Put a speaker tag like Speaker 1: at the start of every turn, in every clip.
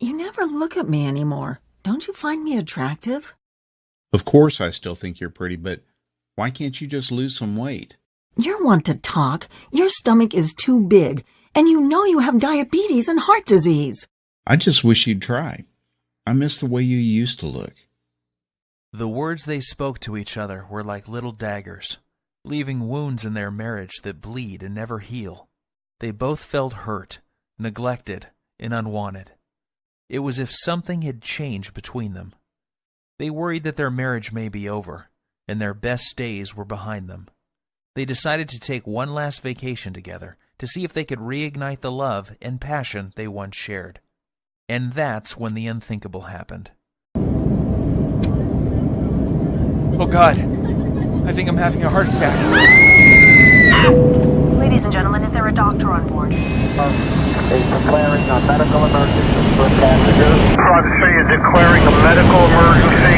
Speaker 1: You never look at me anymore. Don't you find me attractive?
Speaker 2: Of course I still think you're pretty, but why can't you just lose some weight?
Speaker 1: You're one to talk. Your stomach is too big, and you know you have diabetes and heart disease.
Speaker 2: I just wish you'd try. I miss the way you used to look.
Speaker 3: The words they spoke to each other were like little daggers, leaving wounds in their marriage that bleed and never heal. They both felt hurt, neglected, and unwanted. It was as if something had changed between them. They worried that their marriage may be over, and their best days were behind them. They decided to take one last vacation together to see if they could reignite the love and passion they once shared. And that's when the unthinkable happened. Oh God, I think I'm having a heart attack.
Speaker 4: Ladies and gentlemen, is there a doctor on board?
Speaker 5: Declaring a medical emergency for passengers.
Speaker 6: Private City is declaring a medical emergency.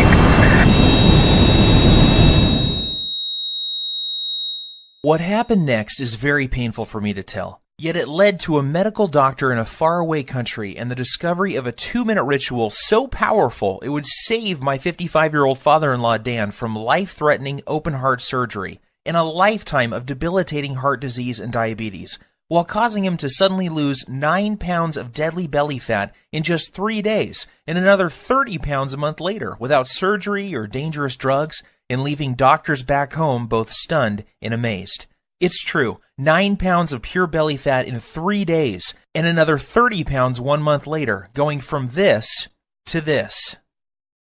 Speaker 3: What happened next is very painful for me to tell. Yet it led to a medical doctor in a faraway country and the discovery of a 2-minute ritual so powerful it would save my 55-year-old father-in-law Dan from life-threatening open-heart surgery and a lifetime of debilitating heart disease and diabetes, while causing him to suddenly lose 9 pounds of deadly belly fat in just 3 days and another 30 pounds a month later without surgery or dangerous drugs, and leaving doctors back home both stunned and amazed. It's true, 9 pounds of pure belly fat in 3 days, and another 30 pounds 1 month later, going from this to this,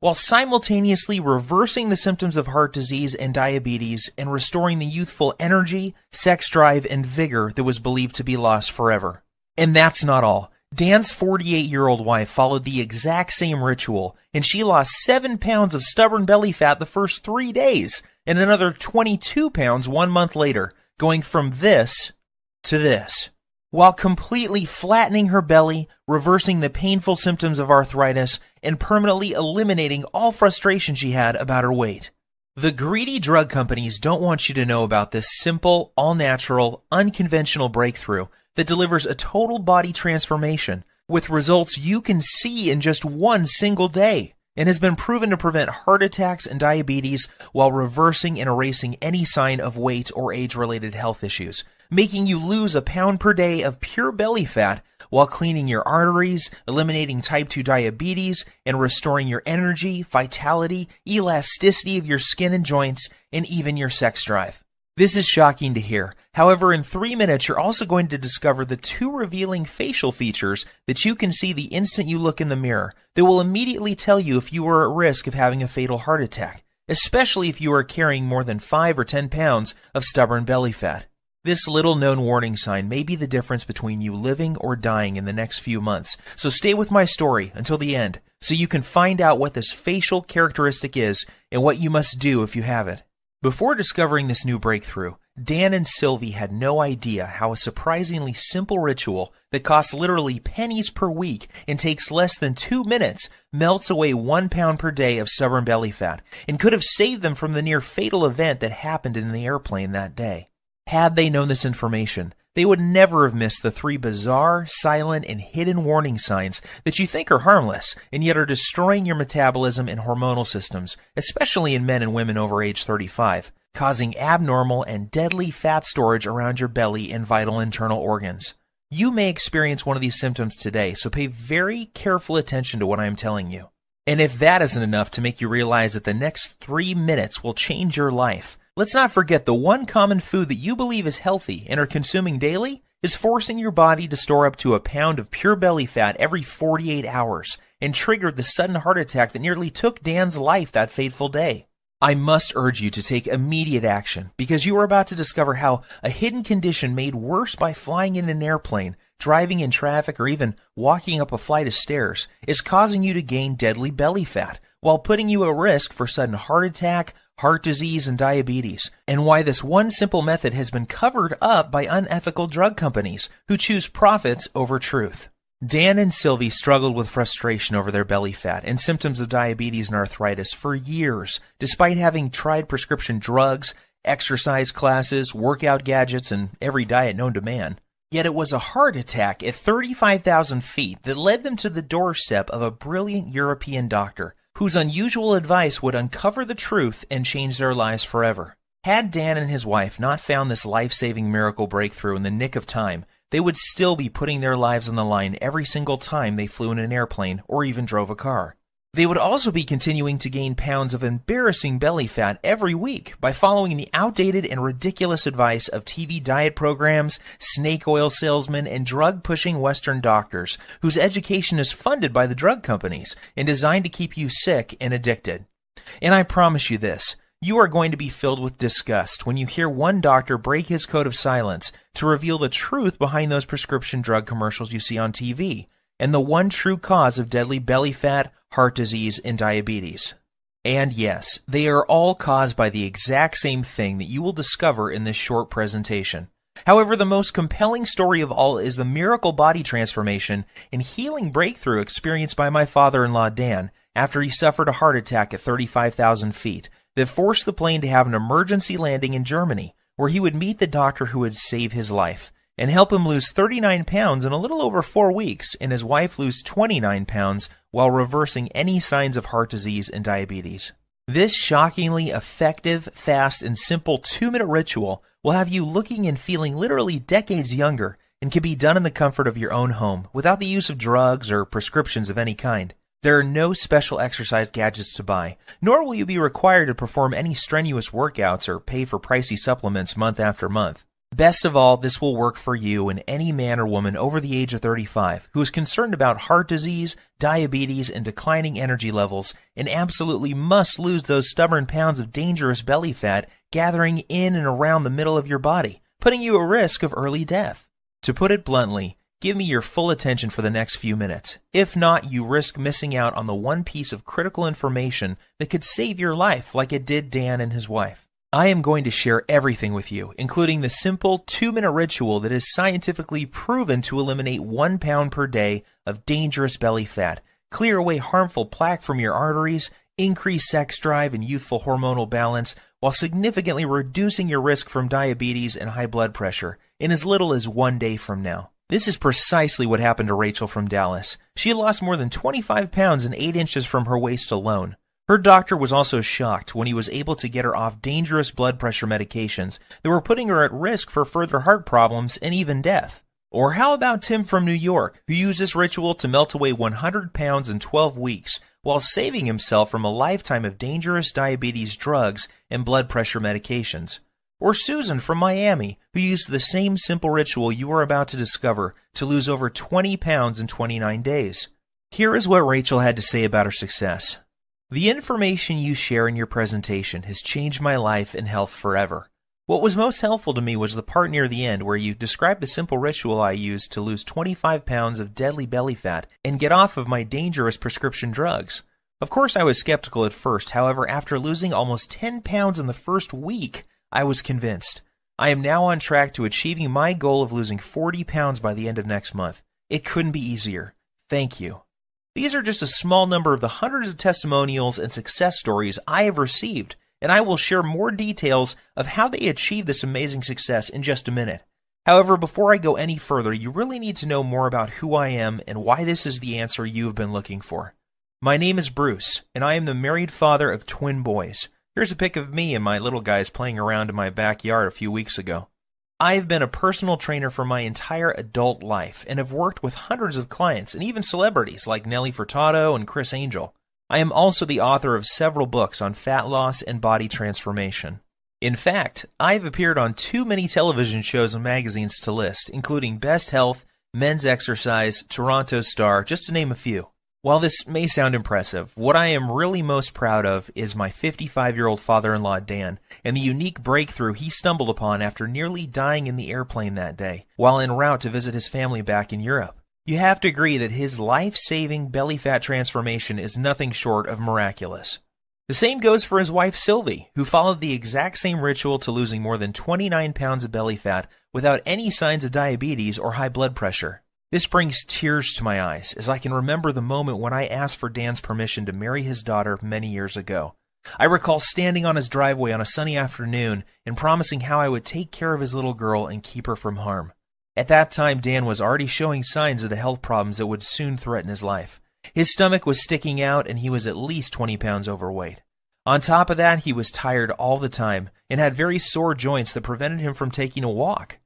Speaker 3: while simultaneously reversing the symptoms of heart disease and diabetes and restoring the youthful energy, sex drive, and vigor that was believed to be lost forever. And that's not all. Dan's 48-year-old wife followed the exact same ritual, and she lost 7 pounds of stubborn belly fat the first 3 days, and another 22 pounds 1 month later, going from this to this, while completely flattening her belly, reversing the painful symptoms of arthritis, and permanently eliminating all frustration she had about her weight. The greedy drug companies don't want you to know about this simple, all-natural, unconventional breakthrough that delivers a total body transformation with results you can see in just 1 single day, and has been proven to prevent heart attacks and diabetes while reversing and erasing any sign of weight or age-related health issues, making you lose a pound per day of pure belly fat while cleaning your arteries, eliminating type 2 diabetes, and restoring your energy, vitality, elasticity of your skin and joints, and even your sex drive. This is shocking to hear. However, in 3 minutes, you're also going to discover the 2 revealing facial features that you can see the instant you look in the mirror that will immediately tell you if you are at risk of having a fatal heart attack, especially if you are carrying more than 5 or 10 pounds of stubborn belly fat. This little-known warning sign may be the difference between you living or dying in the next few months, so stay with my story until the end so you can find out what this facial characteristic is and what you must do if you have it. Before discovering this new breakthrough, Dan and Sylvie had no idea how a surprisingly simple ritual that costs literally pennies per week and takes less than 2 minutes melts away 1 pound per day of stubborn belly fat and could have saved them from the near fatal event that happened in the airplane that day. Had they known this information, they would never have missed the 3 bizarre, silent, and hidden warning signs that you think are harmless and yet are destroying your metabolism and hormonal systems, especially in men and women over age 35, causing abnormal and deadly fat storage around your belly and vital internal organs. You may experience one of these symptoms today, so pay very careful attention to what I am telling you. And if that isn't enough to make you realize that the next 3 minutes will change your life, let's not forget the one common food that you believe is healthy and are consuming daily is forcing your body to store up to a pound of pure belly fat every 48 hours and triggered the sudden heart attack that nearly took Dan's life that fateful day. I must urge you to take immediate action because you are about to discover how a hidden condition made worse by flying in an airplane, driving in traffic, or even walking up a flight of stairs is causing you to gain deadly belly fat while putting you at risk for sudden heart attack, heart disease, and diabetes, and why this one simple method has been covered up by unethical drug companies who choose profits over truth. Dan and Sylvie struggled with frustration over their belly fat and symptoms of diabetes and arthritis for years, despite having tried prescription drugs, exercise classes, workout gadgets, and every diet known to man. Yet it was a heart attack at 35,000 feet that led them to the doorstep of a brilliant European doctor whose unusual advice would uncover the truth and change their lives forever. Had Dan and his wife not found this life-saving miracle breakthrough in the nick of time, they would still be putting their lives on the line every single time they flew in an airplane or even drove a car. They would also be continuing to gain pounds of embarrassing belly fat every week by following the outdated and ridiculous advice of TV diet programs, snake oil salesmen, and drug-pushing Western doctors whose education is funded by the drug companies and designed to keep you sick and addicted. And I promise you this, you are going to be filled with disgust when you hear one doctor break his code of silence to reveal the truth behind those prescription drug commercials you see on TV, and the one true cause of deadly belly fat, heart disease, and diabetes. And yes, they are all caused by the exact same thing that you will discover in this short presentation. However, the most compelling story of all is the miracle body transformation and healing breakthrough experienced by my father-in-law Dan after he suffered a heart attack at 35,000 feet that forced the plane to have an emergency landing in Germany, where he would meet the doctor who would save his life and help him lose 39 pounds in a little over 4 weeks, and his wife lose 29 pounds while reversing any signs of heart disease and diabetes. This shockingly effective, fast, and simple 2-minute ritual will have you looking and feeling literally decades younger and can be done in the comfort of your own home without the use of drugs or prescriptions of any kind. There are no special exercise gadgets to buy, nor will you be required to perform any strenuous workouts or pay for pricey supplements month after month. Best of all, this will work for you and any man or woman over the age of 35 who is concerned about heart disease, diabetes, and declining energy levels and absolutely must lose those stubborn pounds of dangerous belly fat gathering in and around the middle of your body, putting you at risk of early death. To put it bluntly, give me your full attention for the next few minutes. If not, you risk missing out on the one piece of critical information that could save your life like it did Dan and his wife. I am going to share everything with you, including the simple 2-minute ritual that is scientifically proven to eliminate 1 pound per day of dangerous belly fat, clear away harmful plaque from your arteries, increase sex drive and youthful hormonal balance, while significantly reducing your risk from diabetes and high blood pressure in as little as 1 day from now. This is precisely what happened to Rachel from Dallas. She lost more than 25 pounds and 8 inches from her waist alone. Her doctor was also shocked when he was able to get her off dangerous blood pressure medications that were putting her at risk for further heart problems and even death. Or how about Tim from New York, who used this ritual to melt away 100 pounds in 12 weeks while saving himself from a lifetime of dangerous diabetes drugs and blood pressure medications? Or Susan from Miami, who used the same simple ritual you are about to discover to lose over 20 pounds in 29 days. Here is what Rachel had to say about her success. The information you share in your presentation has changed my life and health forever. What was most helpful to me was the part near the end where you described the simple ritual I used to lose 25 pounds of deadly belly fat and get off of my dangerous prescription drugs. Of course, I was skeptical at first. However, after losing almost 10 pounds in the first week, I was convinced. I am now on track to achieving my goal of losing 40 pounds by the end of next month. It couldn't be easier. Thank you. These are just a small number of the hundreds of testimonials and success stories I have received, and I will share more details of how they achieved this amazing success in just a minute. However, before I go any further, you really need to know more about who I am and why this is the answer you have been looking for. My name is Bruce, and I am the married father of twin boys. Here's a pic of me and my little guys playing around in my backyard a few weeks ago. I've been a personal trainer for my entire adult life and have worked with hundreds of clients and even celebrities like Nelly Furtado and Chris Angel. I am also the author of several books on fat loss and body transformation. In fact, I've appeared on too many television shows and magazines to list, including Best Health, Men's Exercise, Toronto Star, just to name a few. While this may sound impressive, what I am really most proud of is my 55-year-old father-in-law Dan and the unique breakthrough he stumbled upon after nearly dying in the airplane that day while en route to visit his family back in Europe. You have to agree that his life-saving belly fat transformation is nothing short of miraculous. The same goes for his wife Sylvie, who followed the exact same ritual to losing more than 29 pounds of belly fat without any signs of diabetes or high blood pressure. This brings tears to my eyes as I can remember the moment when I asked for Dan's permission to marry his daughter many years ago. I recall standing on his driveway on a sunny afternoon and promising how I would take care of his little girl and keep her from harm. At that time, Dan was already showing signs of the health problems that would soon threaten his life. His stomach was sticking out, and he was at least 20 pounds overweight. On top of that, he was tired all the time and had very sore joints that prevented him from taking a walk.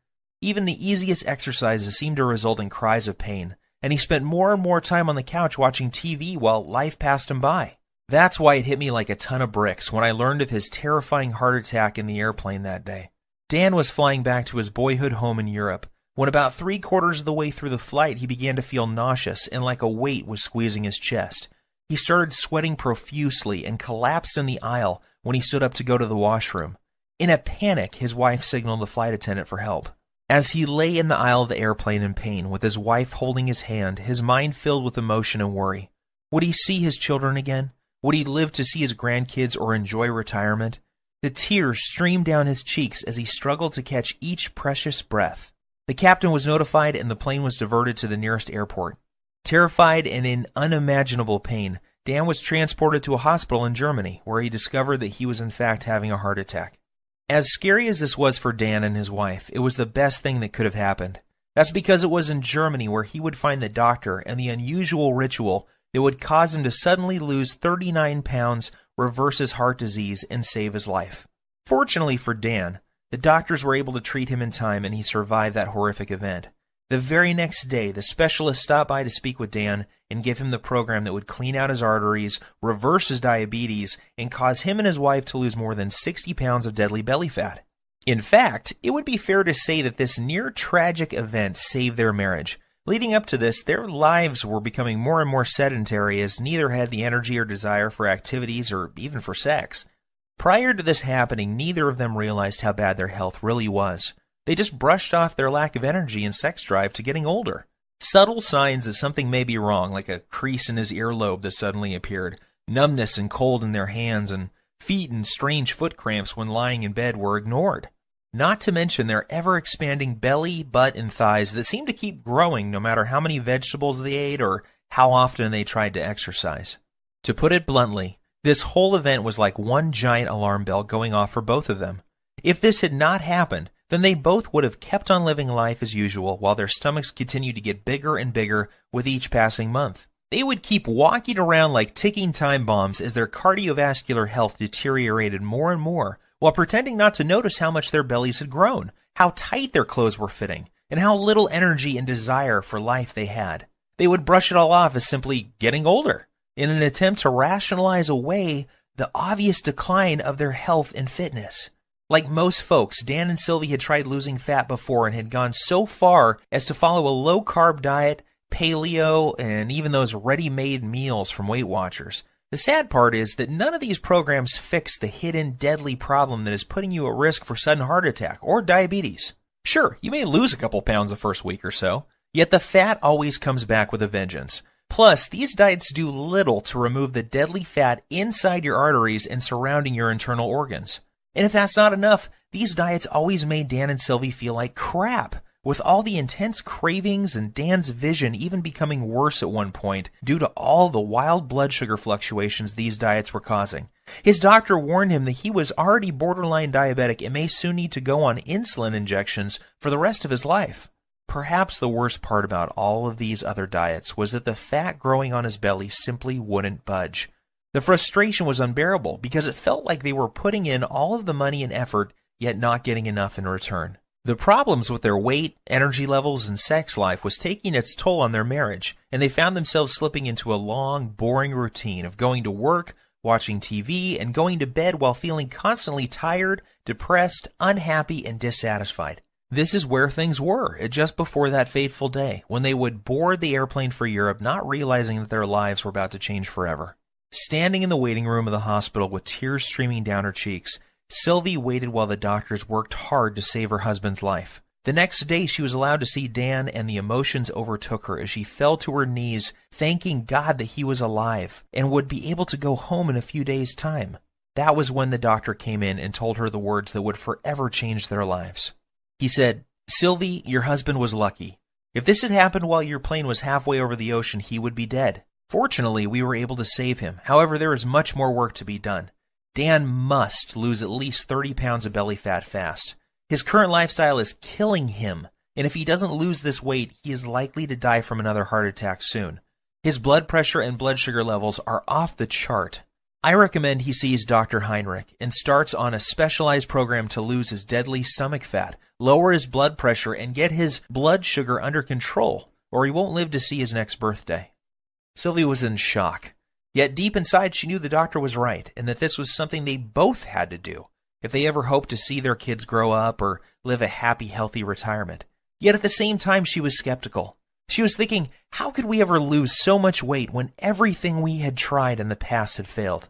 Speaker 3: Even the easiest exercises seemed to result in cries of pain, and he spent more and more time on the couch watching TV while life passed him by. That's why it hit me like a ton of bricks when I learned of his terrifying heart attack in the airplane that day. Dan was flying back to his boyhood home in Europe. When about 3/4 of the way through the flight, he began to feel nauseous and like a weight was squeezing his chest. He started sweating profusely and collapsed in the aisle when he stood up to go to the washroom. In a panic, his wife signaled the flight attendant for help. As he lay in the aisle of the airplane in pain, with his wife holding his hand, his mind filled with emotion and worry. Would he see his children again? Would he live to see his grandkids or enjoy retirement? The tears streamed down his cheeks as he struggled to catch each precious breath. The captain was notified and the plane was diverted to the nearest airport. Terrified and in unimaginable pain, Dan was transported to a hospital in Germany, where he discovered that he was in fact having a heart attack. As scary as this was for Dan and his wife, it was the best thing that could have happened. That's because it was in Germany where he would find the doctor and the unusual ritual that would cause him to suddenly lose 39 pounds, reverse his heart disease, and save his life. Fortunately for Dan, the doctors were able to treat him in time and he survived that horrific event. The very next day, the specialist stopped by to speak with Dan and give him the program that would clean out his arteries, reverse his diabetes, and cause him and his wife to lose more than 60 pounds of deadly belly fat. In fact, it would be fair to say that this near-tragic event saved their marriage. Leading up to this, their lives were becoming more and more sedentary as neither had the energy or desire for activities or even for sex. Prior to this happening, neither of them realized how bad their health really was. They just brushed off their lack of energy and sex drive to getting older. Subtle signs that something may be wrong, like a crease in his earlobe that suddenly appeared, numbness and cold in their hands, and feet and strange foot cramps when lying in bed were ignored. Not to mention their ever-expanding belly, butt, and thighs that seemed to keep growing no matter how many vegetables they ate or how often they tried to exercise. To put it bluntly, this whole event was like one giant alarm bell going off for both of them. If this had not happened, then they both would have kept on living life as usual while their stomachs continued to get bigger and bigger with each passing month. They would keep walking around like ticking time bombs as their cardiovascular health deteriorated more and more, while pretending not to notice how much their bellies had grown, how tight their clothes were fitting, and how little energy and desire for life they had. They would brush it all off as simply getting older, in an attempt to rationalize away the obvious decline of their health and fitness. Like most folks, Dan and Sylvie had tried losing fat before and had gone so far as to follow a low-carb diet, paleo, and even those ready-made meals from Weight Watchers. The sad part is that none of these programs fix the hidden, deadly problem that is putting you at risk for sudden heart attack or diabetes. Sure, you may lose a couple pounds the first week or so, yet the fat always comes back with a vengeance. Plus, these diets do little to remove the deadly fat inside your arteries and surrounding your internal organs. And if that's not enough, these diets always made Dan and Sylvie feel like crap, with all the intense cravings and Dan's vision even becoming worse at one point due to all the wild blood sugar fluctuations these diets were causing. His doctor warned him that he was already borderline diabetic and may soon need to go on insulin injections for the rest of his life. Perhaps the worst part about all of these other diets was that the fat growing on his belly simply wouldn't budge. The frustration was unbearable because it felt like they were putting in all of the money and effort, yet not getting enough in return. The problems with their weight, energy levels, and sex life was taking its toll on their marriage, and they found themselves slipping into a long, boring routine of going to work, watching TV, and going to bed while feeling constantly tired, depressed, unhappy, and dissatisfied. This is where things were just before that fateful day, when they would board the airplane for Europe, not realizing that their lives were about to change forever. Standing in the waiting room of the hospital with tears streaming down her cheeks, Sylvie waited while the doctors worked hard to save her husband's life. The next day, she was allowed to see Dan, and the emotions overtook her as she fell to her knees, thanking God that he was alive and would be able to go home in a few days' time. That was when the doctor came in and told her the words that would forever change their lives. He said, "Sylvie, your husband was lucky. If this had happened while your plane was halfway over the ocean, he would be dead. Fortunately, we were able to save him. However, there is much more work to be done. Dan must lose at least 30 pounds of belly fat fast. His current lifestyle is killing him, and if he doesn't lose this weight, he is likely to die from another heart attack soon. His blood pressure and blood sugar levels are off the chart. I recommend he sees Dr. Heinrich and starts on a specialized program to lose his deadly stomach fat, lower his blood pressure, and get his blood sugar under control, or he won't live to see his next birthday. Sylvie was in shock. Yet deep inside, she knew the doctor was right, and that this was something they both had to do if they ever hoped to see their kids grow up or live a happy, healthy retirement. Yet at the same time, she was skeptical. She was thinking, how could we ever lose so much weight when everything we had tried in the past had failed?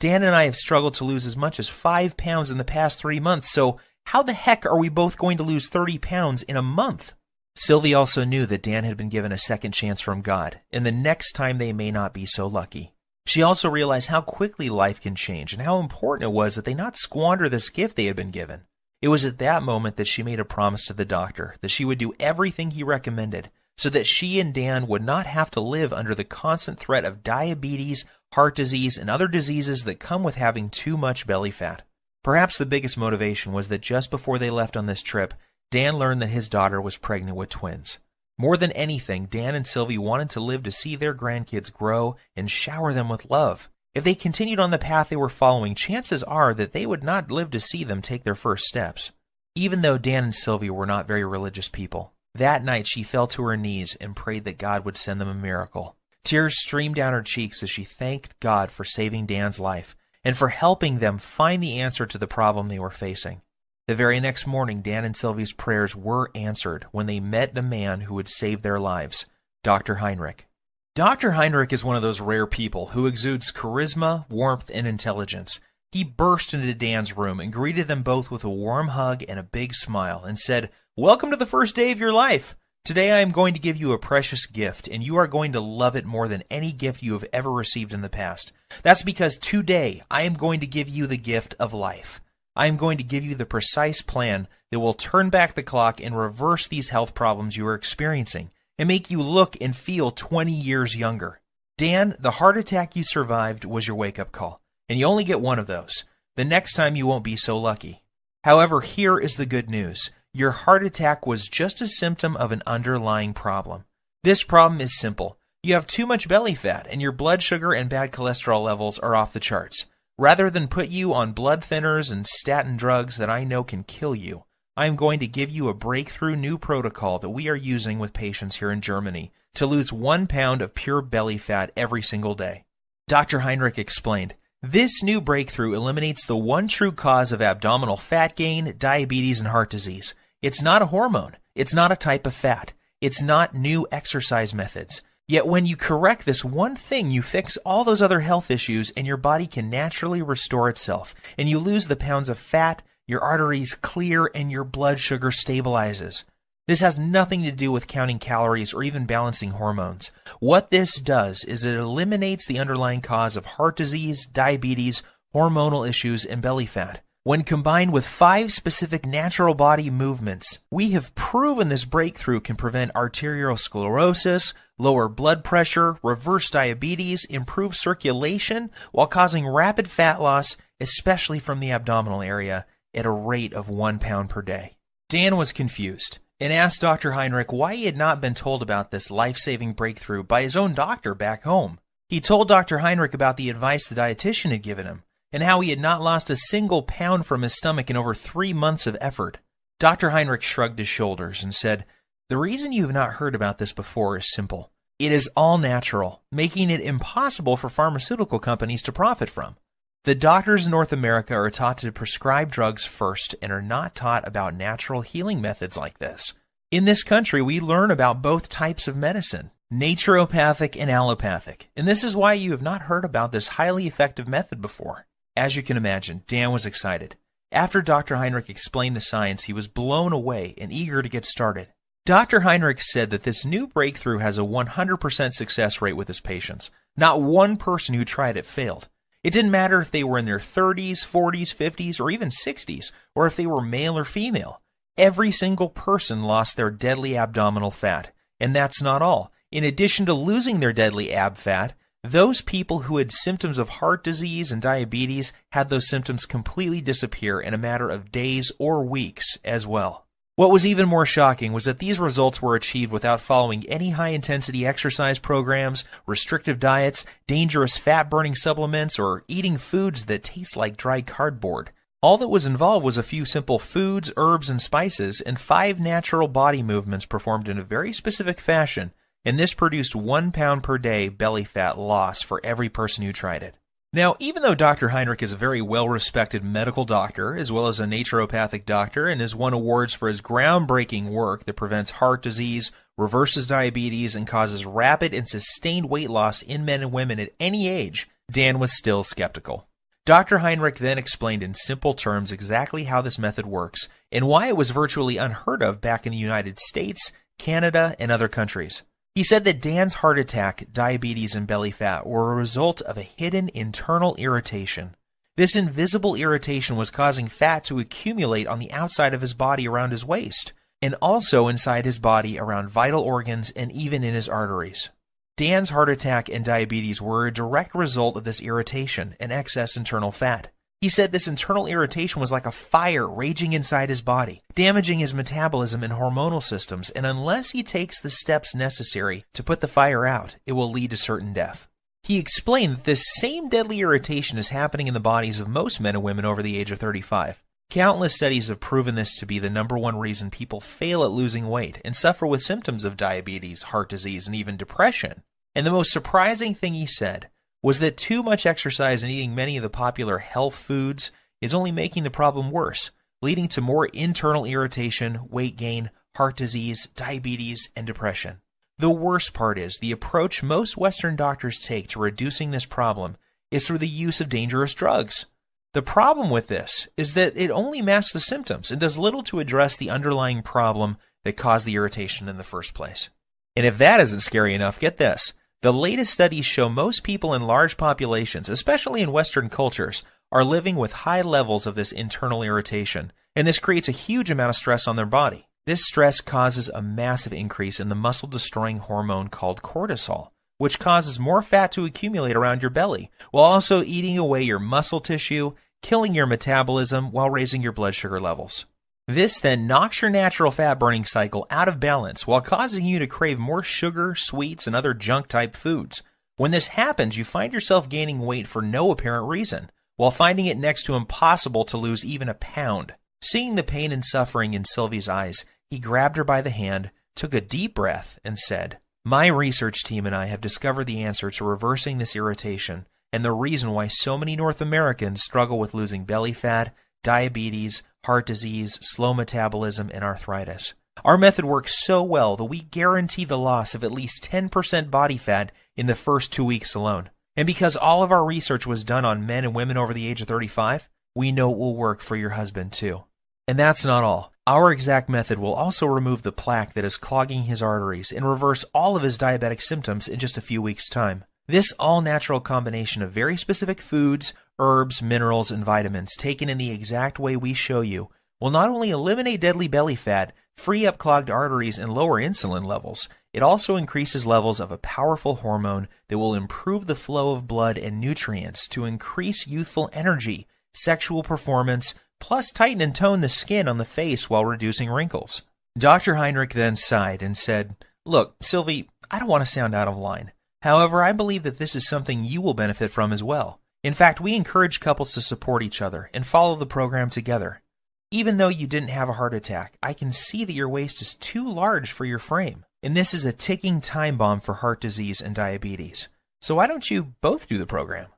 Speaker 3: Dan and I have struggled to lose as much as 5 pounds in the past 3 months, so how the heck are we both going to lose 30 pounds in a month? Sylvie also knew that Dan had been given a second chance from God, and the next time they may not be so lucky. She also realized how quickly life can change and how important it was that they not squander this gift they had been given. It was at that moment that she made a promise to the doctor that she would do everything he recommended so that she and Dan would not have to live under the constant threat of diabetes, heart disease, and other diseases that come with having too much belly fat. Perhaps the biggest motivation was that just before they left on this trip, Dan learned that his daughter was pregnant with twins. More than anything, Dan and Sylvie wanted to live to see their grandkids grow and shower them with love. If they continued on the path they were following, chances are that they would not live to see them take their first steps. Even though Dan and Sylvie were not very religious people, that night she fell to her knees and prayed that God would send them a miracle. Tears streamed down her cheeks as she thanked God for saving Dan's life and for helping them find the answer to the problem they were facing. The very next morning, Dan and Sylvie's prayers were answered when they met the man who would save their lives, Dr. Heinrich. Dr. Heinrich is one of those rare people who exudes charisma, warmth, and intelligence. He burst into Dan's room and greeted them both with a warm hug and a big smile and said, "Welcome to the first day of your life. Today I am going to give you a precious gift, and you are going to love it more than any gift you have ever received in the past. That's because today I am going to give you the gift of life. I am going to give you the precise plan that will turn back the clock and reverse these health problems you are experiencing and make you look and feel 20 years younger. Dan, the heart attack you survived was your wake-up call, and you only get one of those. The next time you won't be so lucky. However, here is the good news. Your heart attack was just a symptom of an underlying problem. This problem is simple. You have too much belly fat, and your blood sugar and bad cholesterol levels are off the charts. Rather than put you on blood thinners and statin drugs that I know can kill you, I am going to give you a breakthrough new protocol that we are using with patients here in Germany to lose 1 pound of pure belly fat every single day. Dr. Heinrich explained, this new breakthrough eliminates the one true cause of abdominal fat gain, diabetes, and heart disease. It's not a hormone. It's not a type of fat. It's not new exercise methods. Yet when you correct this one thing, you fix all those other health issues and your body can naturally restore itself. And you lose the pounds of fat, your arteries clear, and your blood sugar stabilizes. This has nothing to do with counting calories or even balancing hormones. What this does is it eliminates the underlying cause of heart disease, diabetes, hormonal issues, and belly fat. When combined with 5 specific natural body movements, we have proven this breakthrough can prevent arteriosclerosis, lower blood pressure, reverse diabetes, improve circulation, while causing rapid fat loss, especially from the abdominal area, at a rate of 1 pound per day. Dan was confused and asked Dr. Heinrich why he had not been told about this life-saving breakthrough by his own doctor back home. He told Dr. Heinrich about the advice the dietitian had given him, and how he had not lost a single pound from his stomach in over 3 months of effort. Dr. Heinrich shrugged his shoulders and said, "The reason you have not heard about this before is simple. It is all natural, making it impossible for pharmaceutical companies to profit from. The doctors in North America are taught to prescribe drugs first and are not taught about natural healing methods like this. In this country, we learn about both types of medicine, naturopathic and allopathic, and this is why you have not heard about this highly effective method before." As you can imagine, Dan was excited. After Dr. Heinrich explained the science, he was blown away and eager to get started. Dr. Heinrich said that this new breakthrough has a 100% success rate with his patients. Not one person who tried it failed. It didn't matter if they were in their 30s, 40s, 50s, or even 60s, or if they were male or female. Every single person lost their deadly abdominal fat. And that's not all. In addition to losing their deadly ab fat, those people who had symptoms of heart disease and diabetes had those symptoms completely disappear in a matter of days or weeks as well. What was even more shocking was that these results were achieved without following any high-intensity exercise programs, restrictive diets, dangerous fat-burning supplements, or eating foods that taste like dry cardboard. All that was involved was a few simple foods, herbs, and spices, and 5 natural body movements performed in a very specific fashion, and this produced 1 pound per day belly fat loss for every person who tried it. Now, even though Dr. Heinrich is a very well-respected medical doctor, as well as a naturopathic doctor, and has won awards for his groundbreaking work that prevents heart disease, reverses diabetes, and causes rapid and sustained weight loss in men and women at any age, Dan was still skeptical. Dr. Heinrich then explained in simple terms exactly how this method works and why it was virtually unheard of back in the United States, Canada, and other countries. He said that Dan's heart attack, diabetes, and belly fat were a result of a hidden internal irritation. This invisible irritation was causing fat to accumulate on the outside of his body around his waist, and also inside his body around vital organs and even in his arteries. Dan's heart attack and diabetes were a direct result of this irritation and excess internal fat. He said this internal irritation was like a fire raging inside his body, damaging his metabolism and hormonal systems, and unless he takes the steps necessary to put the fire out, it will lead to certain death. He explained that this same deadly irritation is happening in the bodies of most men and women over the age of 35. Countless studies have proven this to be the #1 reason people fail at losing weight and suffer with symptoms of diabetes, heart disease, and even depression. And the most surprising thing he said was that too much exercise and eating many of the popular health foods is only making the problem worse, leading to more internal irritation, weight gain, heart disease, diabetes, and depression. The worst part is the approach most Western doctors take to reducing this problem is through the use of dangerous drugs. The problem with this is that it only masks the symptoms and does little to address the underlying problem that caused the irritation in the first place. And if that isn't scary enough, get this. The latest studies show most people in large populations, especially in Western cultures, are living with high levels of this internal irritation, and this creates a huge amount of stress on their body. This stress causes a massive increase in the muscle-destroying hormone called cortisol, which causes more fat to accumulate around your belly, while also eating away your muscle tissue, killing your metabolism while raising your blood sugar levels. This then knocks your natural fat-burning cycle out of balance while causing you to crave more sugar, sweets, and other junk-type foods. When this happens, you find yourself gaining weight for no apparent reason, while finding it next to impossible to lose even a pound. Seeing the pain and suffering in Sylvie's eyes, he grabbed her by the hand, took a deep breath, and said, "My research team and I have discovered the answer to reversing this irritation and the reason why so many North Americans struggle with losing belly fat, diabetes, heart disease, slow metabolism, and arthritis. Our method works so well that we guarantee the loss of at least 10% body fat in the first 2 weeks alone. And because all of our research was done on men and women over the age of 35, we know it will work for your husband too." And that's not all. Our exact method will also remove the plaque that is clogging his arteries and reverse all of his diabetic symptoms in just a few weeks' time. This all-natural combination of very specific foods, herbs, minerals, and vitamins taken in the exact way we show you will not only eliminate deadly belly fat, free up clogged arteries, and lower insulin levels, it also increases levels of a powerful hormone that will improve the flow of blood and nutrients to increase youthful energy, sexual performance, plus tighten and tone the skin on the face while reducing wrinkles. Dr. Heinrich then sighed and said, "Look, Sylvie, I don't want to sound out of line. However, I believe that this is something you will benefit from as well. In fact, we encourage couples to support each other and follow the program together. Even though you didn't have a heart attack, I can see that your waist is too large for your frame, and this is a ticking time bomb for heart disease and diabetes. So why don't you both do the program?"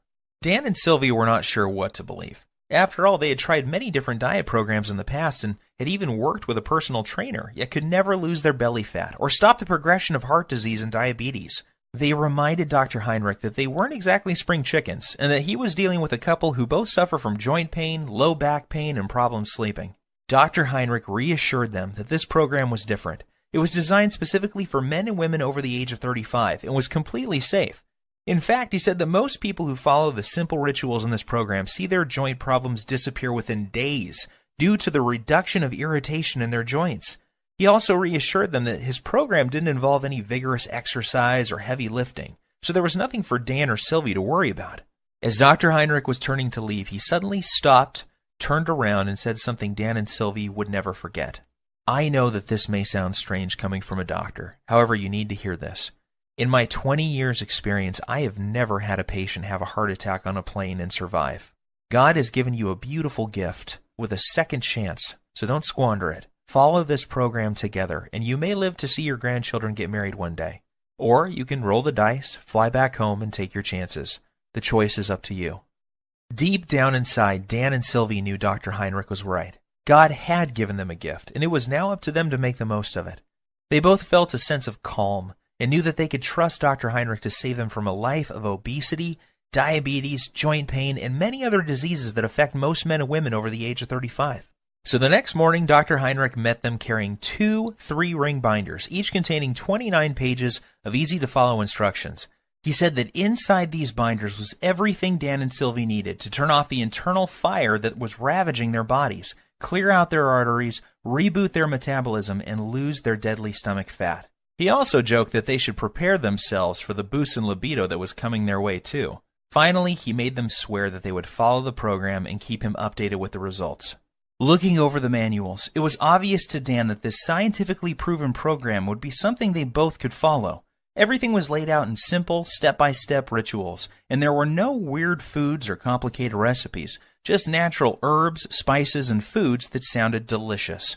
Speaker 3: Dan and Sylvia were not sure what to believe. After all, they had tried many different diet programs in the past and had even worked with a personal trainer, yet could never lose their belly fat or stop the progression of heart disease and diabetes. They reminded Dr. Heinrich that they weren't exactly spring chickens, and that he was dealing with a couple who both suffer from joint pain, low back pain, and problems sleeping. Dr. Heinrich reassured them that this program was different. It was designed specifically for men and women over the age of 35 and was completely safe. In fact, he said that most people who follow the simple rituals in this program see their joint problems disappear within days due to the reduction of irritation in their joints. He also reassured them that his program didn't involve any vigorous exercise or heavy lifting, so there was nothing for Dan or Sylvie to worry about. As Dr. Heinrich was turning to leave, he suddenly stopped, turned around, and said something Dan and Sylvie would never forget. I know that this may sound strange coming from a doctor. However, you need to hear this. In my 20 years experience, I have never had a patient have a heart attack on a plane and survive. God has given you a beautiful gift with a second chance, so don't squander it. Follow this program together, and you may live to see your grandchildren get married one day. Or you can roll the dice, fly back home, and take your chances. The choice is up to you. Deep down inside, Dan and Sylvie knew Dr. Heinrich was right. God had given them a gift, and it was now up to them to make the most of it. They both felt a sense of calm and knew that they could trust Dr. Heinrich to save them from a life of obesity, diabetes, joint pain, and many other diseases that affect most men and women over the age of 35. So the next morning, Dr. Heinrich met them carrying 2 3-ring binders, each containing 29 pages of easy-to-follow instructions. He said that inside these binders was everything Dan and Sylvie needed to turn off the internal fire that was ravaging their bodies, clear out their arteries, reboot their metabolism, and lose their deadly stomach fat. He also joked that they should prepare themselves for the boost in libido that was coming their way too. Finally, he made them swear that they would follow the program and keep him updated with the results. Looking over the manuals, it was obvious to Dan that this scientifically proven program would be something they both could follow. Everything was laid out in simple, step-by-step rituals, and there were no weird foods or complicated recipes, just natural herbs, spices, and foods that sounded delicious.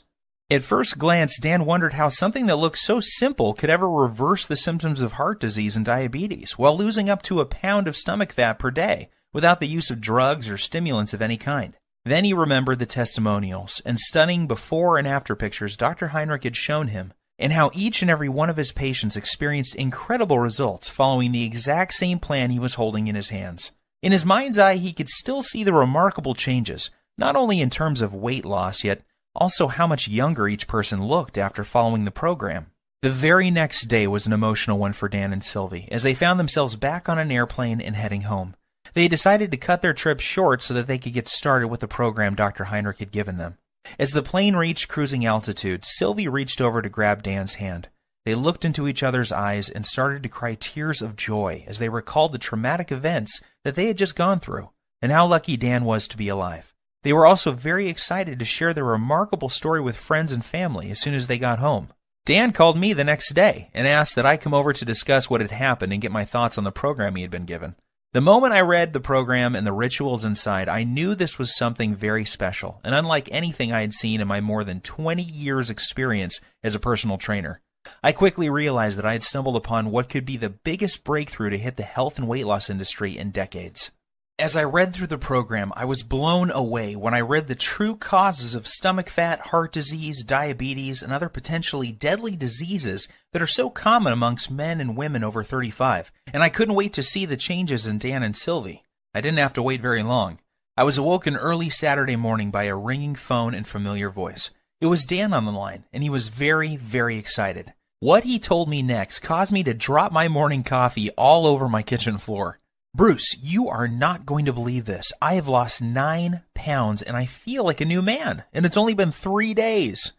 Speaker 3: At first glance, Dan wondered how something that looked so simple could ever reverse the symptoms of heart disease and diabetes while losing up to a pound of stomach fat per day without the use of drugs or stimulants of any kind. Then he remembered the testimonials and stunning before and after pictures Dr. Heinrich had shown him, and how each and every one of his patients experienced incredible results following the exact same plan he was holding in his hands. In his mind's eye, he could still see the remarkable changes, not only in terms of weight loss, yet also how much younger each person looked after following the program. The very next day was an emotional one for Dan and Sylvie, as they found themselves back on an airplane and heading home. They decided to cut their trip short so that they could get started with the program Dr. Heinrich had given them. As the plane reached cruising altitude, Sylvie reached over to grab Dan's hand. They looked into each other's eyes and started to cry tears of joy as they recalled the traumatic events that they had just gone through, and how lucky Dan was to be alive. They were also very excited to share their remarkable story with friends and family as soon as they got home. Dan called me the next day and asked that I come over to discuss what had happened and get my thoughts on the program he had been given. The moment I read the program and the rituals inside, I knew this was something very special and unlike anything I had seen in my more than 20 years' experience as a personal trainer. I quickly realized that I had stumbled upon what could be the biggest breakthrough to hit the health and weight loss industry in decades. As I read through the program, I was blown away when I read the true causes of stomach fat, heart disease, diabetes, and other potentially deadly diseases that are so common amongst men and women over 35, and I couldn't wait to see the changes in Dan and Sylvie. I didn't have to wait very long. I was awoken early Saturday morning by a ringing phone and familiar voice. It was Dan on the line, and he was very, very excited. What he told me next caused me to drop my morning coffee all over my kitchen floor. "Bruce, you are not going to believe this. I have lost 9 pounds and I feel like a new man, and it's only been 3 days.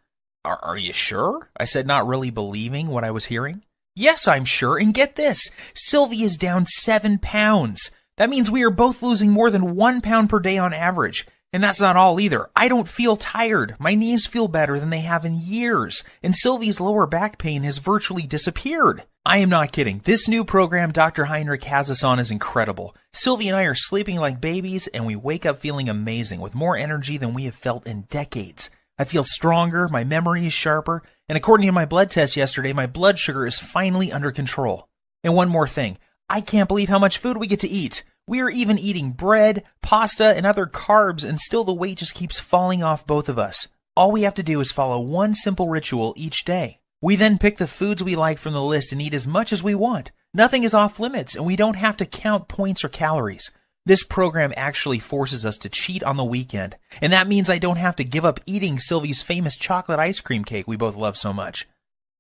Speaker 3: Are you sure? I said, not really believing what I was hearing. Yes, I'm sure, and get this. Sylvie is down 7 pounds. That means we are both losing more than 1 pound per day on average. And that's not all either. I don't feel tired. My knees feel better than they have in years, and Sylvie's lower back pain has virtually disappeared. I am not kidding. This new program Dr. Heinrich has us on is incredible. Sylvie and I are sleeping like babies, and we wake up feeling amazing with more energy than we have felt in decades. I feel stronger, my memory is sharper, and according to my blood test yesterday, my blood sugar is finally under control. And one more thing. I can't believe how much food we get to eat. We are even eating bread, pasta, and other carbs, and still the weight just keeps falling off both of us. All we have to do is follow one simple ritual each day. We then pick the foods we like from the list and eat as much as we want. Nothing is off limits, and we don't have to count points or calories. This program actually forces us to cheat on the weekend, and that means I don't have to give up eating Sylvie's famous chocolate ice cream cake we both love so much.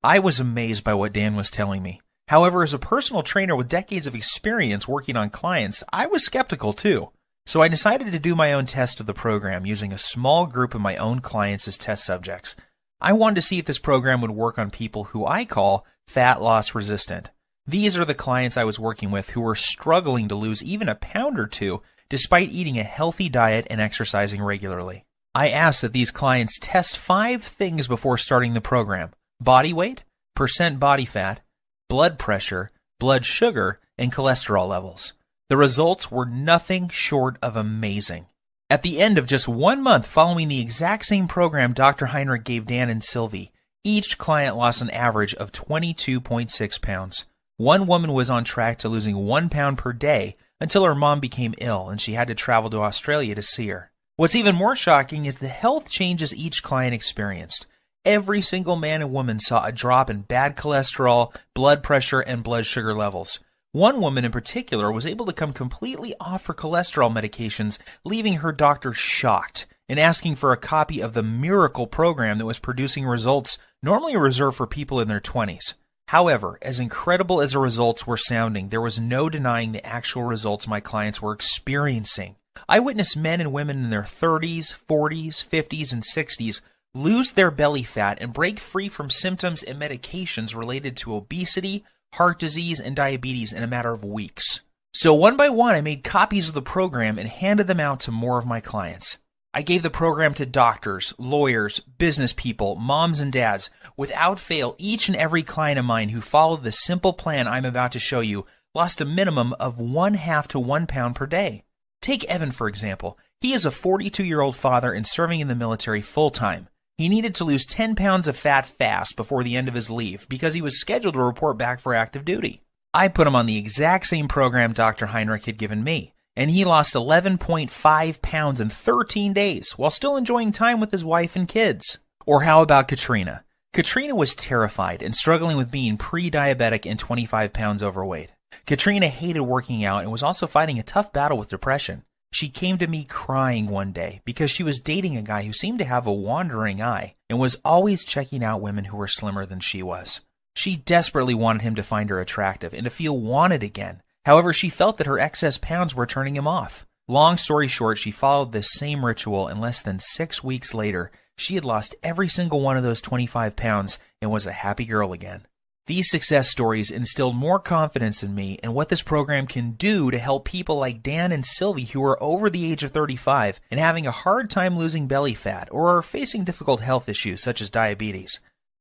Speaker 3: I was amazed by what Dan was telling me. However, as a personal trainer with decades of experience working on clients, I was skeptical too. So I decided to do my own test of the program using a small group of my own clients as test subjects. I wanted to see if this program would work on people who I call fat loss resistant. These are the clients I was working with who were struggling to lose even a pound or two despite eating a healthy diet and exercising regularly. I asked that these clients test 5 things before starting the program: body weight, percent body fat, blood pressure, blood sugar, and cholesterol levels. The results were nothing short of amazing. At the end of just 1 month following the exact same program Dr. Heinrich gave Dan and Sylvie, each client lost an average of 22.6 pounds. One woman was on track to losing 1 pound per day until her mom became ill and she had to travel to Australia to see her. What's even more shocking is the health changes each client experienced. Every single man and woman saw a drop in bad cholesterol, blood pressure, and blood sugar levels. One woman in particular was able to come completely off her cholesterol medications, leaving her doctor shocked and asking for a copy of the miracle program that was producing results normally reserved for people in their 20s. However, as incredible as the results were sounding, there was no denying the actual results my clients were experiencing. I witnessed men and women in their 30s, 40s, 50s, and 60s lose their belly fat and break free from symptoms and medications related to obesity, heart disease, and diabetes in a matter of weeks. So one by one, I made copies of the program and handed them out to more of my clients. I gave the program to doctors, lawyers, business people, moms and dads. Without fail, each and every client of mine who followed the simple plan I'm about to show you lost a minimum of 1/2 to 1 pound per day. Take Evan, for example. He is a 42-year-old father and serving in the military full-time. He needed to lose 10 pounds of fat fast before the end of his leave because he was scheduled to report back for active duty. I put him on the exact same program Dr. Heinrich had given me, and he lost 11.5 pounds in 13 days while still enjoying time with his wife and kids. Or how about Katrina? Katrina was terrified and struggling with being pre-diabetic and 25 pounds overweight. Katrina hated working out and was also fighting a tough battle with depression. She came to me crying one day because she was dating a guy who seemed to have a wandering eye and was always checking out women who were slimmer than she was. She desperately wanted him to find her attractive and to feel wanted again. However, she felt that her excess pounds were turning him off. Long story short, she followed this same ritual, and less than 6 weeks later, she had lost every single one of those 25 pounds and was a happy girl again. These success stories instilled more confidence in me and what this program can do to help people like Dan and Sylvie who are over the age of 35 and having a hard time losing belly fat or are facing difficult health issues such as diabetes.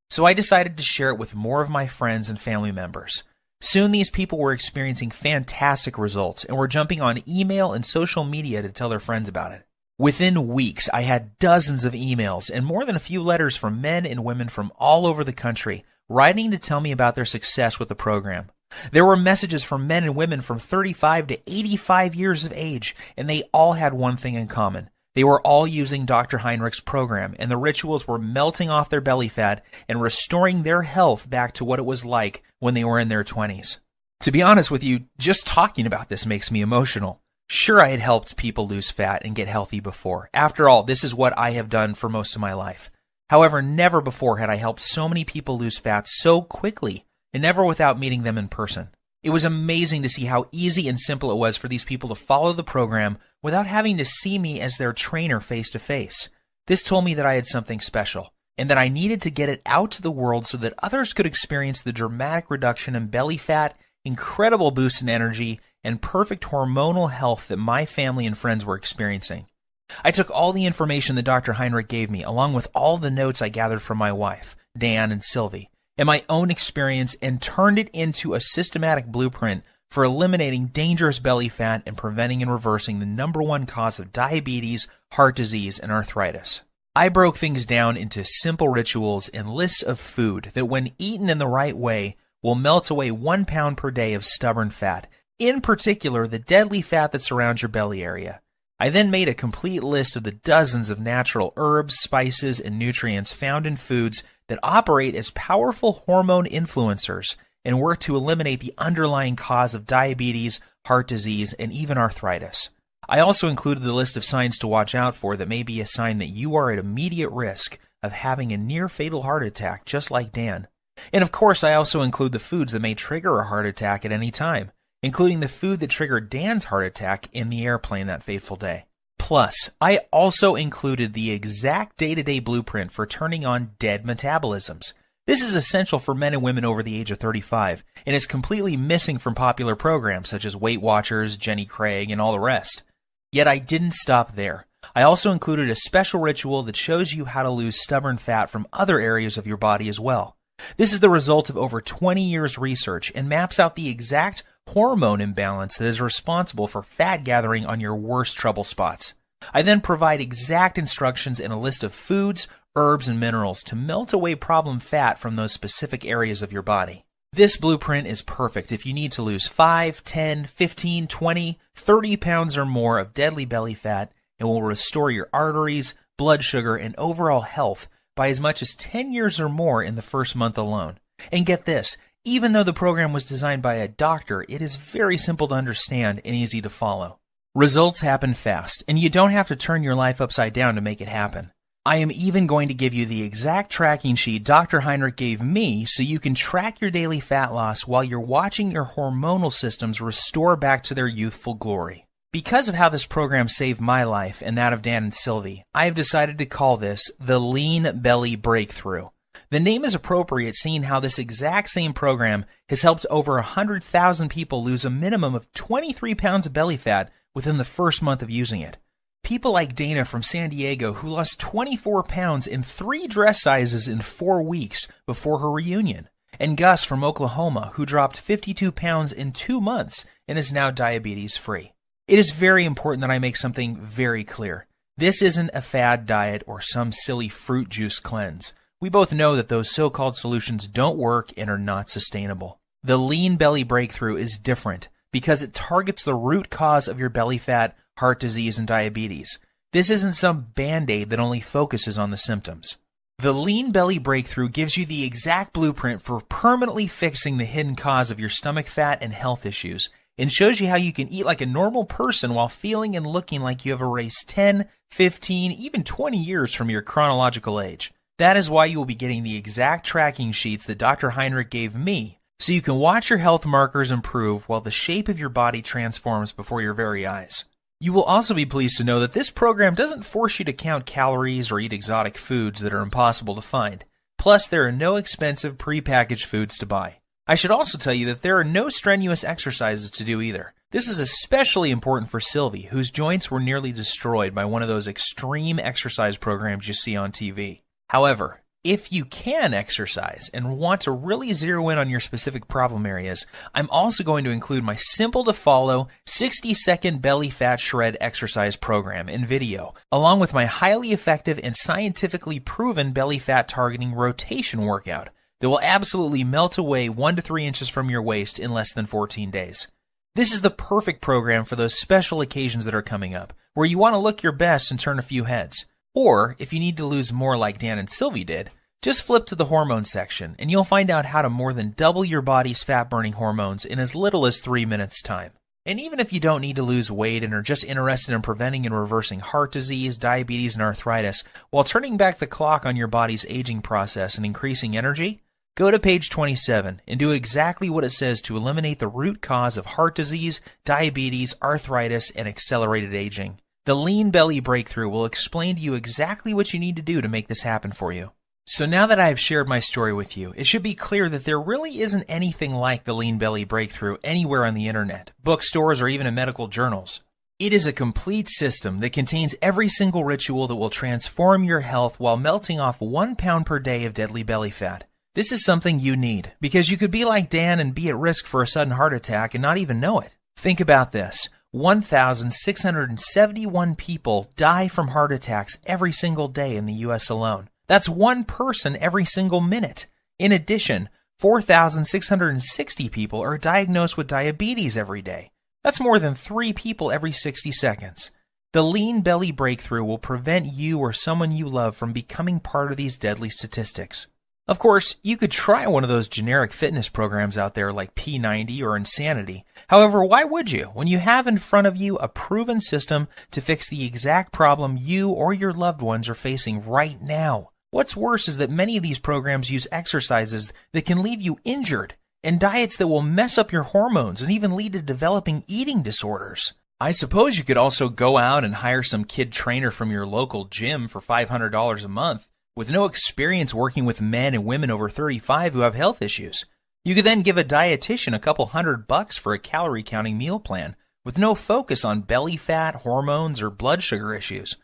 Speaker 3: So I decided to share it with more of my friends and family members. Soon these people were experiencing fantastic results and were jumping on email and social media to tell their friends about it. Within weeks, I had dozens of emails and more than a few letters from men and women from all over the country writing to tell me about their success with the program. There were messages from men and women from 35 to 85 years of age, and they all had one thing in common. They were all using Dr. Heinrich's program, and the rituals were melting off their belly fat and restoring their health back to what it was like when they were in their 20s. To be honest with you, just talking about this makes me emotional. Sure, I had helped people lose fat and get healthy before. After all, this is what I have done for most of my life. However, never before had I helped so many people lose fat so quickly, and never without meeting them in person. It was amazing to see how easy and simple it was for these people to follow the program without having to see me as their trainer face to face. This told me that I had something special, and that I needed to get it out to the world so that others could experience the dramatic reduction in belly fat, incredible boost in energy, and perfect hormonal health that my family and friends were experiencing. I took all the information that Dr. Heinrich gave me, along with all the notes I gathered from my wife, Dan and Sylvie, and my own experience, and turned it into a systematic blueprint for eliminating dangerous belly fat and preventing and reversing the #1 cause of diabetes, heart disease, and arthritis. I broke things down into simple rituals and lists of food that, when eaten in the right way, will melt away 1 pound per day of stubborn fat, in particular the deadly fat that surrounds your belly area. I then made a complete list of the dozens of natural herbs, spices, and nutrients found in foods that operate as powerful hormone influencers and work to eliminate the underlying cause of diabetes, heart disease, and even arthritis. I also included the list of signs to watch out for that may be a sign that you are at immediate risk of having a near-fatal heart attack, just like Dan. And of course, I also include the foods that may trigger a heart attack at any time, including the food that triggered Dan's heart attack in the airplane that fateful day. Plus, I also included the exact day-to-day blueprint for turning on dead metabolisms. This is essential for men and women over the age of 35, and is completely missing from popular programs such as Weight Watchers, Jenny Craig, and all the rest. Yet I didn't stop there. I also included a special ritual that shows you how to lose stubborn fat from other areas of your body as well. This is the result of over 20 years research and maps out the exact hormone imbalance that is responsible for fat gathering on your worst trouble spots. I then provide exact instructions and a list of foods, herbs, and minerals to melt away problem fat from those specific areas of your body. This blueprint is perfect if you need to lose 5, 10, 15, 20, 30 pounds or more of deadly belly fat and will restore your arteries, blood sugar, and overall health by as much as 10 years or more in the first month alone. And get this, even though the program was designed by a doctor, it is very simple to understand and easy to follow. Results happen fast, and you don't have to turn your life upside down to make it happen. I am even going to give you the exact tracking sheet Dr. Heinrich gave me so you can track your daily fat loss while you're watching your hormonal systems restore back to their youthful glory. Because of how this program saved my life and that of Dan and Sylvie, I have decided to call this the Lean Belly Breakthrough. The name is appropriate seeing how this exact same program has helped over 100,000 people lose a minimum of 23 pounds of belly fat within the first month of using it. People like Dana from San Diego, who lost 24 pounds in 3 dress sizes in 4 weeks before her reunion, and Gus from Oklahoma, who dropped 52 pounds in 2 months and is now diabetes-free. It is very important that I make something very clear. This isn't a fad diet or some silly fruit juice cleanse. We both know that those so-called solutions don't work and are not sustainable. The Lean Belly Breakthrough is different because it targets the root cause of your belly fat, heart disease, and diabetes. This isn't some band-aid that only focuses on the symptoms. The Lean Belly Breakthrough gives you the exact blueprint for permanently fixing the hidden cause of your stomach fat and health issues, and shows you how you can eat like a normal person while feeling and looking like you have erased 10, 15, even 20 years from your chronological age. That is why you will be getting the exact tracking sheets that Dr. Heinrich gave me, so you can watch your health markers improve while the shape of your body transforms before your very eyes. You will also be pleased to know that this program doesn't force you to count calories or eat exotic foods that are impossible to find. Plus, there are no expensive prepackaged foods to buy. I should also tell you that there are no strenuous exercises to do either. This is especially important for Sylvie, whose joints were nearly destroyed by one of those extreme exercise programs you see on TV. However, if you can exercise and want to really zero in on your specific problem areas, I'm also going to include my simple-to-follow 60-second belly fat shred exercise program in video, along with my highly effective and scientifically proven belly fat targeting rotation workout that will absolutely melt away 1 to 3 inches from your waist in less than 14 days. This is the perfect program for those special occasions that are coming up, where you want to look your best and turn a few heads. Or, if you need to lose more like Dan and Sylvie did, just flip to the hormone section and you'll find out how to more than double your body's fat-burning hormones in as little as 3 minutes' time. And even if you don't need to lose weight and are just interested in preventing and reversing heart disease, diabetes, and arthritis, while turning back the clock on your body's aging process and increasing energy, go to page 27 and do exactly what it says to eliminate the root cause of heart disease, diabetes, arthritis, and accelerated aging. The Lean Belly Breakthrough will explain to you exactly what you need to do to make this happen for you. So now that I have shared my story with you, it should be clear that there really isn't anything like the Lean Belly Breakthrough anywhere on the internet, bookstores, or even in medical journals. It is a complete system that contains every single ritual that will transform your health while melting off 1 pound per day of deadly belly fat. This is something you need, because you could be like Dan and be at risk for a sudden heart attack and not even know it. Think about this. 1,671 people die from heart attacks every single day in the U.S. alone. That's 1 person every single minute. In addition, 4,660 people are diagnosed with diabetes every day. That's more than 3 people every 60 seconds. The Lean Belly Breakthrough will prevent you or someone you love from becoming part of these deadly statistics. Of course, you could try one of those generic fitness programs out there like P90 or Insanity. However, why would you when you have in front of you a proven system to fix the exact problem you or your loved ones are facing right now? What's worse is that many of these programs use exercises that can leave you injured and diets that will mess up your hormones and even lead to developing eating disorders. I suppose you could also go out and hire some kid trainer from your local gym for $500 a month with no experience working with men and women over 35 who have health issues. You could then give a dietitian a couple $100 for a calorie counting meal plan with no focus on belly fat, hormones, or blood sugar issues.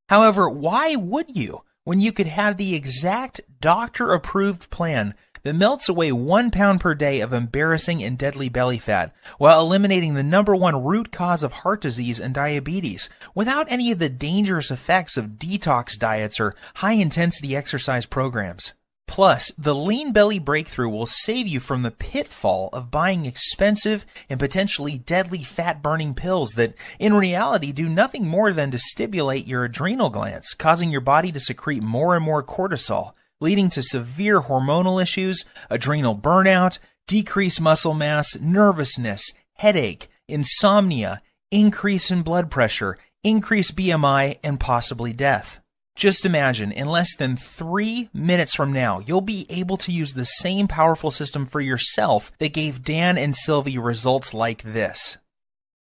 Speaker 3: However, why would you when you could have the exact doctor-approved plan that melts away 1 pound per day of embarrassing and deadly belly fat while eliminating the #1 root cause of heart disease and diabetes without any of the dangerous effects of detox diets or high-intensity exercise programs? Plus, the Lean Belly Breakthrough will save you from the pitfall of buying expensive and potentially deadly fat-burning pills that, in reality, do nothing more than to stimulate your adrenal glands, causing your body to secrete more and more cortisol, leading to severe hormonal issues, adrenal burnout, decreased muscle mass, nervousness, headache, insomnia, increase in blood pressure, increased BMI, and possibly death. Just imagine, in less than 3 minutes from now, you'll be able to use the same powerful system for yourself that gave Dan and Sylvie results like this.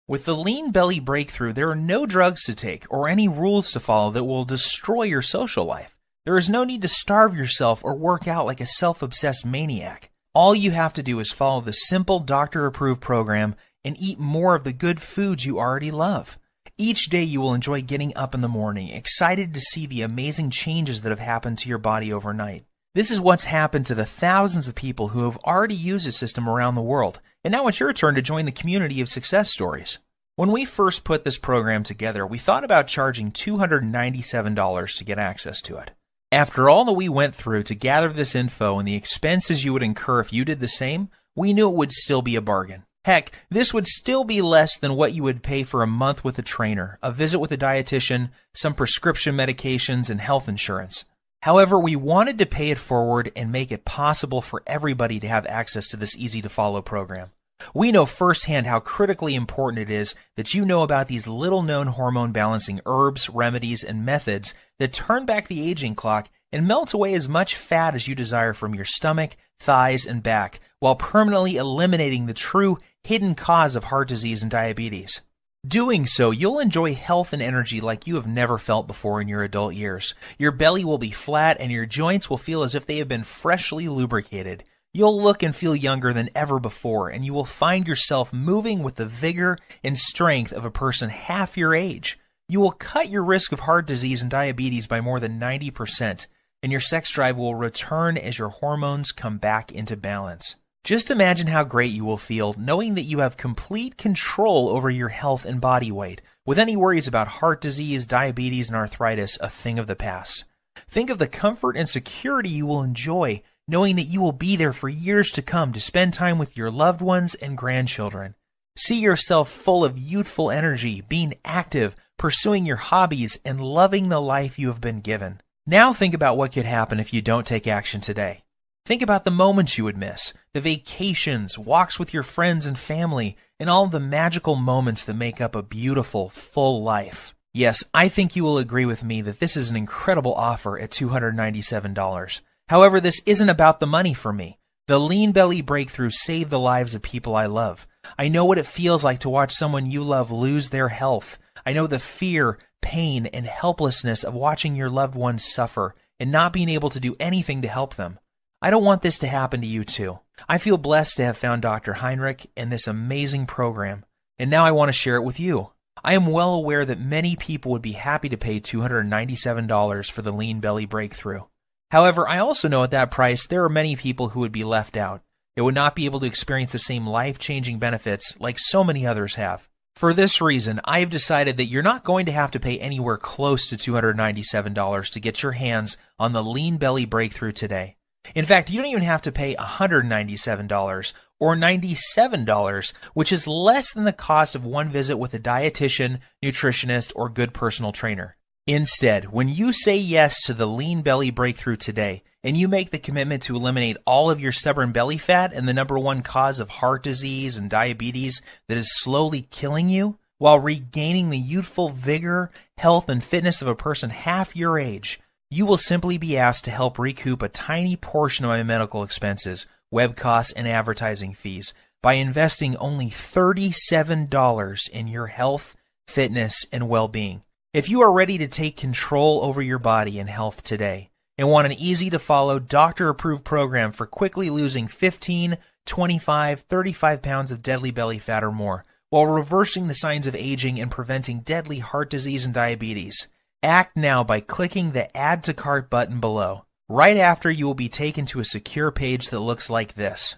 Speaker 3: With the Lean Belly Breakthrough, there are no drugs to take or any rules to follow that will destroy your social life. There is no need to starve yourself or work out like a self-obsessed maniac. All you have to do is follow the simple doctor-approved program and eat more of the good foods you already love. Each day you will enjoy getting up in the morning, excited to see the amazing changes that have happened to your body overnight. This is what's happened to the thousands of people who have already used the system around the world, and now it's your turn to join the community of success stories. When we first put this program together, we thought about charging $297 to get access to it. After all that we went through to gather this info and the expenses you would incur if you did the same, we knew it would still be a bargain. Heck, this would still be less than what you would pay for a month with a trainer, a visit with a dietitian, some prescription medications, and health insurance. However, we wanted to pay it forward and make it possible for everybody to have access to this easy-to-follow program. We know firsthand how critically important it is that you know about these little-known hormone-balancing herbs, remedies, and methods that turn back the aging clock and melt away as much fat as you desire from your stomach, thighs, and back, while permanently eliminating the true hidden cause of heart disease and diabetes. Doing so, you'll enjoy health and energy like you have never felt before in your adult years. Your belly will be flat and your joints will feel as if they have been freshly lubricated. You'll look and feel younger than ever before, and you will find yourself moving with the vigor and strength of a person half your age. You will cut your risk of heart disease and diabetes by more than 90%, and your sex drive will return as your hormones come back into balance. Just imagine how great you will feel knowing that you have complete control over your health and body weight, with any worries about heart disease, diabetes, and arthritis a thing of the past. Think of the comfort and security you will enjoy knowing that you will be there for years to come to spend time with your loved ones and grandchildren. See yourself full of youthful energy, being active, pursuing your hobbies, and loving the life you have been given. Now think about what could happen if you don't take action today. Think about the moments you would miss, the vacations, walks with your friends and family, and all the magical moments that make up a beautiful, full life. Yes, I think you will agree with me that this is an incredible offer at $297. However, this isn't about the money for me. The Lean Belly Breakthrough saved the lives of people I love. I know what it feels like to watch someone you love lose their health. I know the fear, pain, and helplessness of watching your loved ones suffer and not being able to do anything to help them. I don't want this to happen to you too. I feel blessed to have found Dr. Heinrich and this amazing program, and now I want to share it with you. I am well aware that many people would be happy to pay $297 for the Lean Belly Breakthrough. However, I also know at that price there are many people who would be left out. They would not be able to experience the same life-changing benefits like so many others have. For this reason, I have decided that you're not going to have to pay anywhere close to $297 to get your hands on the Lean Belly Breakthrough today. In fact, you don't even have to pay $197 or $97, which is less than the cost of one visit with a dietitian, nutritionist, or good personal trainer. Instead, when you say yes to the Lean Belly Breakthrough today, and you make the commitment to eliminate all of your stubborn belly fat and the #1 cause of heart disease and diabetes that is slowly killing you, while regaining the youthful vigor, health, and fitness of a person half your age, you will simply be asked to help recoup a tiny portion of my medical expenses, web costs, and advertising fees by investing only $37 in your health, fitness, and well-being. If you are ready to take control over your body and health today and want an easy-to-follow, doctor-approved program for quickly losing 15, 25, 35 pounds of deadly belly fat or more while reversing the signs of aging and preventing deadly heart disease and diabetes, Act now by clicking the Add to Cart button below. Right after, you will be taken to a secure page that looks like this.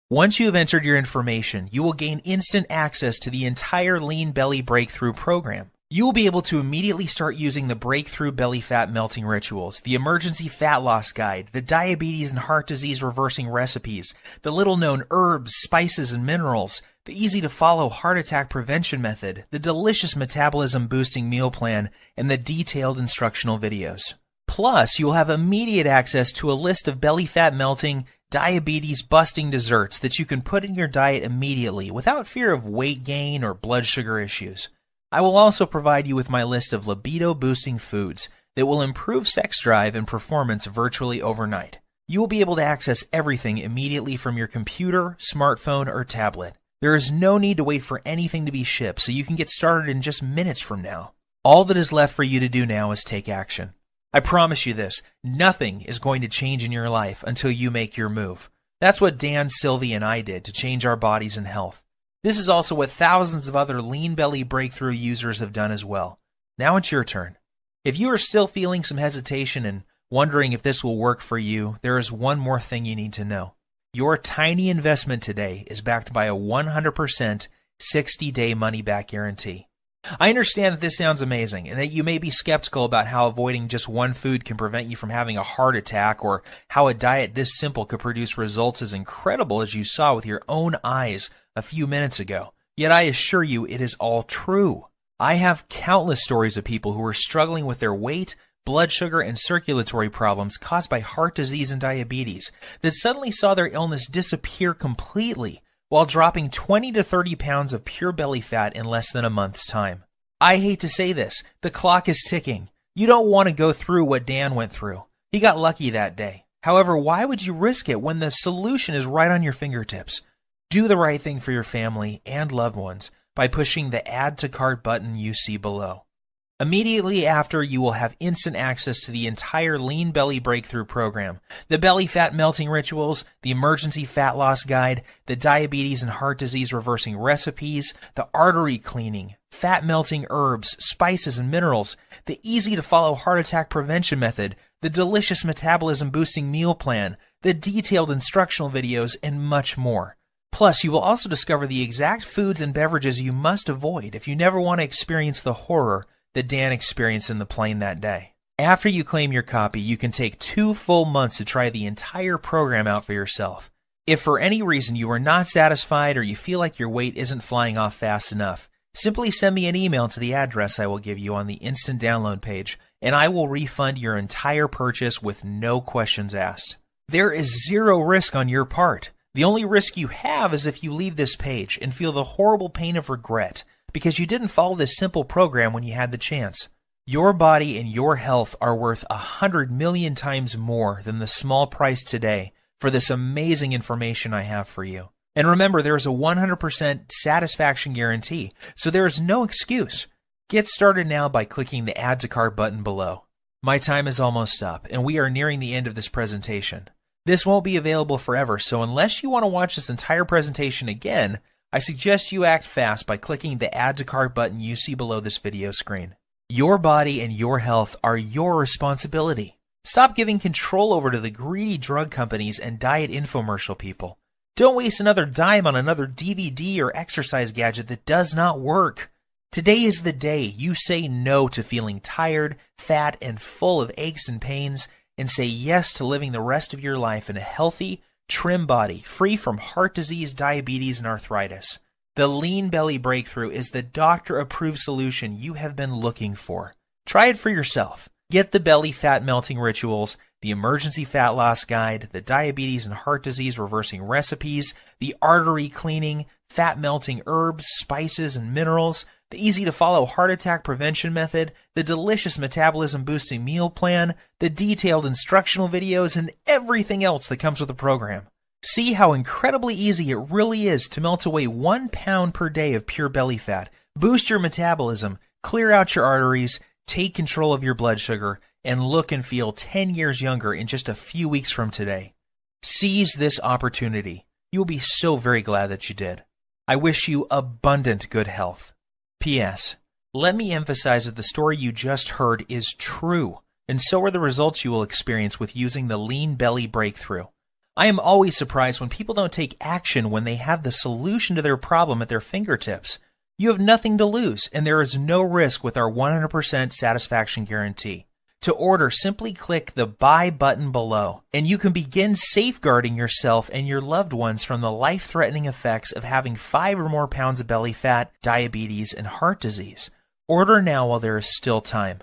Speaker 3: Once you have entered your information, you will gain instant access to the entire Lean Belly Breakthrough program. You will be able to immediately start using the Breakthrough Belly Fat Melting Rituals, the Emergency Fat Loss Guide, the Diabetes and Heart Disease Reversing Recipes, the little-known herbs, spices, and minerals, the easy-to-follow heart attack prevention method, the delicious metabolism-boosting meal plan, and the detailed instructional videos. Plus, you will have immediate access to a list of belly fat melting, diabetes-busting desserts that you can put in your diet immediately without fear of weight gain or blood sugar issues. I will also provide you with my list of libido-boosting foods that will improve sex drive and performance virtually overnight. You will be able to access everything immediately from your computer, smartphone, or tablet. There is no need to wait for anything to be shipped, so you can get started in just minutes from now. All that is left for you to do now is take action. I promise you this, nothing is going to change in your life until you make your move. That's what Dan, Sylvie, and I did to change our bodies and health. This is also what thousands of other Lean Belly Breakthrough users have done as well. Now it's your turn. If you are still feeling some hesitation and wondering if this will work for you, there is one more thing you need to know. Your tiny investment today is backed by a 100% 60-day money-back guarantee. I understand that this sounds amazing and that you may be skeptical about how avoiding just one food can prevent you from having a heart attack, or how a diet this simple could produce results as incredible as you saw with your own eyes a few minutes ago. Yet I assure you it is all true. I have countless stories of people who are struggling with their weight, blood sugar, and circulatory problems caused by heart disease and diabetes that suddenly saw their illness disappear completely while dropping 20 to 30 pounds of pure belly fat in less than a month's time. I hate to say this, the clock is ticking. You don't want to go through what Dan went through. He got lucky that day. However, why would you risk it when the solution is right on your fingertips? Do the right thing for your family and loved ones by pushing the Add to Cart button you see below. Immediately after, you will have instant access to the entire Lean Belly Breakthrough program, the Belly Fat Melting Rituals, the Emergency Fat Loss Guide, the Diabetes and Heart Disease Reversing Recipes, the Artery Cleaning, Fat Melting Herbs, Spices, and Minerals, the easy-to-follow heart attack prevention method, the delicious metabolism boosting meal plan, the detailed instructional videos, and much more. Plus, you will also discover the exact foods and beverages you must avoid if you never want to experience the horror that Dan experienced in the plane that day. After you claim your copy, you can take 2 full months to try the entire program out for yourself. If for any reason you are not satisfied or you feel like your weight isn't flying off fast enough, simply send me an email to the address I will give you on the instant download page, and I will refund your entire purchase with no questions asked. There is zero risk on your part. The only risk you have is if you leave this page and feel the horrible pain of regret because you didn't follow this simple program when you had the chance. Your body and your health are worth 100 million times more than the small price today for this amazing information I have for you. And remember, there is a 100% satisfaction guarantee, so there is no excuse. Get started now by clicking the Add to Cart button below. My time is almost up, and we are nearing the end of this presentation. This won't be available forever, so unless you want to watch this entire presentation again, I suggest you act fast by clicking the Add to Cart button you see below this video screen. Your body and your health are your responsibility. Stop giving control over to the greedy drug companies and diet infomercial people. Don't waste another dime on another DVD or exercise gadget that does not work. Today is the day you say no to feeling tired, fat, and full of aches and pains, and say yes to living the rest of your life in a healthy, trim body, free from heart disease, diabetes, and arthritis. The Lean Belly Breakthrough is the doctor-approved solution you have been looking for. Try it for yourself. Get the Belly Fat Melting Rituals, the Emergency Fat Loss Guide, the Diabetes and Heart Disease Reversing Recipes, the Artery Cleaning, Fat Melting Herbs, Spices, and Minerals, the easy-to-follow heart attack prevention method, the delicious metabolism-boosting meal plan, the detailed instructional videos, and everything else that comes with the program. See how incredibly easy it really is to melt away 1 pound per day of pure belly fat, boost your metabolism, clear out your arteries, take control of your blood sugar, and look and feel 10 years younger in just a few weeks from today. Seize this opportunity. You will be so very glad that you did. I wish you abundant good health. P.S. Let me emphasize that the story you just heard is true, and so are the results you will experience with using the Lean Belly Breakthrough. I am always surprised when people don't take action when they have the solution to their problem at their fingertips. You have nothing to lose, and there is no risk with our 100% satisfaction guarantee. To order, simply click the Buy button below, and you can begin safeguarding yourself and your loved ones from the life-threatening effects of having 5 or more pounds of belly fat, diabetes, and heart disease. Order now while there is still time.